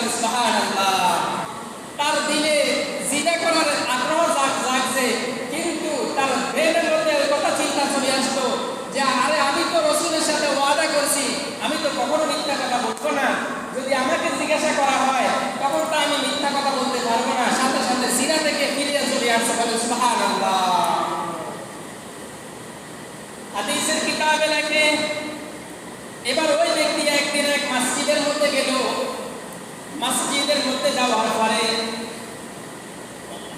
বলেন সুবহানাল্লাহ। তার দিলে জিনা করার আগ্রহ জাগছে, কিন্তু তার ব্রেনের মধ্যে ওই কথা চিন্তা চলে আসতো যে আরে আমি তো রাসূলের সাথে ওয়াদা করছি, আমি তো কখনো মিথ্যা কথা বলবো না। যদি আমাকে জিজ্ঞাসা করা হয় তখন তো আমি মিথ্যা কথা বলতে পারবো না। সাথে সাথে জিনা থেকে ফিরে চলে আসছে, বলেন সুবহানাল্লাহ। হাদিসের কিতাবে লেখে এবার ওই ব্যক্তি একদিন এক মসজিদের মধ্যে গেল। মসজিদের মধ্যে যাওয়ার পরে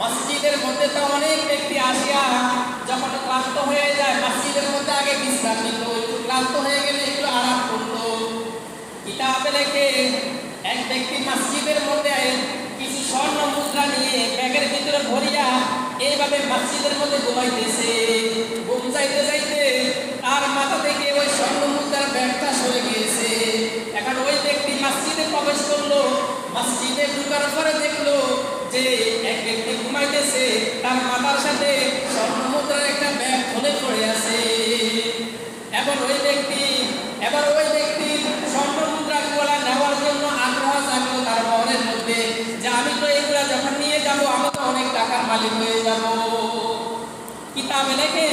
মসজিদের মধ্যে তো অনেক ব্যক্তি আসিয়া যখন ক্লান্ত হয়ে যায় মসজিদের মধ্যে আগে বিশ্রাম নিত, একটু ক্লান্ত হয়ে গেলে একটু আরাম করত। কিতাবে লেখে এক ব্যক্তি মসজিদের মধ্যে কিছু স্বর্ণ মুদ্রা নিয়ে ব্যাগের ভিতরে ভরিয়া এইভাবে মসজিদের মধ্যে ঘুমাইতেছে। ঘুম যাইতে যাইতে তার মাথা থেকে ওই স্বর্ণ মুদ্রার ব্যাগটা সরে গিয়েছে। এখন ওই ব্যক্তি মসজিদে প্রবেশ করলো। মসজিদে ঢুকার পরে দেখলো যে এক ব্যক্তি ঘুমাইতেছে, তার মাথার সাথে স্বর্ণ মুদ্রার একটা ব্যাগ খুলে পড়ে আছে। এবার ওই ব্যক্তি স্বর্ণ মুদ্রার গোলা নেওয়ার জন্য আগ্রহ জাগলো তার মনের মধ্যে যে আমি তো এগুলা যখন নিয়ে যাব আমি তো অনেক টাকার মালিক হয়ে যাব। কিতাবে লেখে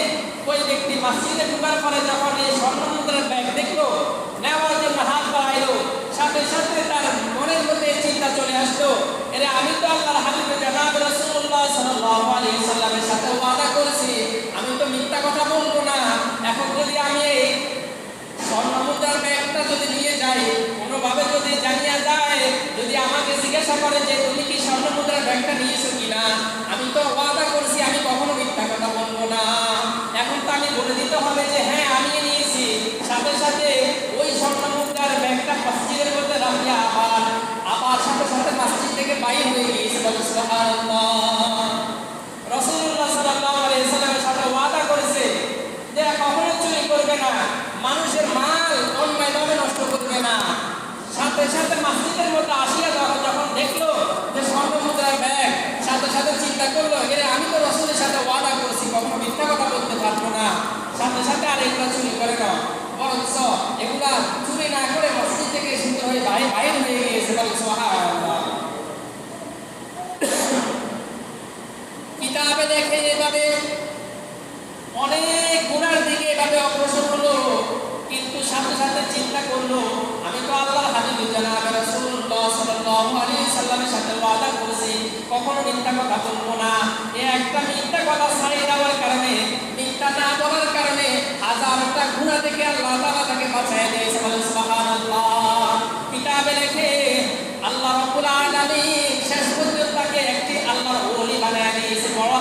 ওই ব্যক্তি মসজিদে ঢুকার পরে যখন এই স্বর্ণ মুদ্রার ব্যাগ দেখলো, নেওয়ার জন্য হাত বাড়াইলো, সাথে সাথে তার মনের মধ্যে চিন্তা চলে আসলো, এরে আমি তো আল্লাহর হাবিব জনাব রাসূলুল্লাহ সাল্লাল্লাহু আলাইহি সাল্লামের সাথে ওয়াদা করেছি, আমি তো মিথ্যা কথা বলবো না। এখন যদি আমি এই স্বর্ণ মুদ্রার ব্যাগটা যদি নিয়ে যাই, কোনোভাবে যদি জানিয়ে যায়, যদি আমাকে জিজ্ঞাসা করে যে তুমি কি স্বর্ণ মুদ্রার ব্যাগটা নিয়েছো কিনা, আমি তো ওয়াদা করেছি আমি কখনো মিথ্যা কথা বলবো না। এখন তো আমি বলে দিতে হবে যে হ্যাঁ আমি নিয়েছি। সাথে সাথে ওই স্বর্ণ মুদ্রার ব্যাগটা মসজিদের মধ্যে রাখিয়া আবার সাথে সাথে মসজিদ থেকে বাইর হয়ে গিয়েছে, বলে সুবহানাল্লাহ। রাসূলুল্লাহ সাল্লাল্লাহু আলাইহি সাল্লামের সাথে ওয়াদা করেছে যে কখনো চুরি করবে না, মানুষের মাল অন্যায়ভাবে নষ্ট করবে না। সাথে সাথে মসজিদের মধ্যে আসিয়া যখন দেখলো যে স্বর্ণ মুদ্রার ব্যাগ, সাথে সাথে চিন্তা করলো এরে আমি তো রাসূলের সাথে ওয়াদা করেছি কখনো মিথ্যা কথা বলতে পারবো না। সাথে সাথে আর এগুলা চুরি করে না, বরঞ্চ এগুলা চুরি না করে মসজিদ থেকে সুন্দর হয়ে বাইরে হয়ে গিয়েছে, বলে সুবহানাল্লাহ। কিতাবে দেখে এভাবে অনেক গুনার দিকে এভাবে অগ্রসর হলো, কিন্তু সাথে সাথে চিন্তা করলো আমি তো আল্লাহর হাবিব জনাব রাসূলুল্লাহ সাল্লাল্লাহু আলাইহি সাল্লামের সাথে ওয়াদা করেছি কখনো মিথ্যা কথা বলবো না। এই একটা মিথ্যা কথা ছাড়ে দেওয়ার কারণে, মিথ্যা না বলার কারণে হাজারটা গুনাহ থেকে আল্লাহ তাআলা তাকে বাঁচিয়ে দিয়েছে, বলেন সুবহানাল্লাহ। কিতাবে লেখে আল্লাহ রাব্বুল আলামিন শেষ পর্যন্ত তাকে একটি আল্লাহর ওলি বানায় দিয়েছে, বড়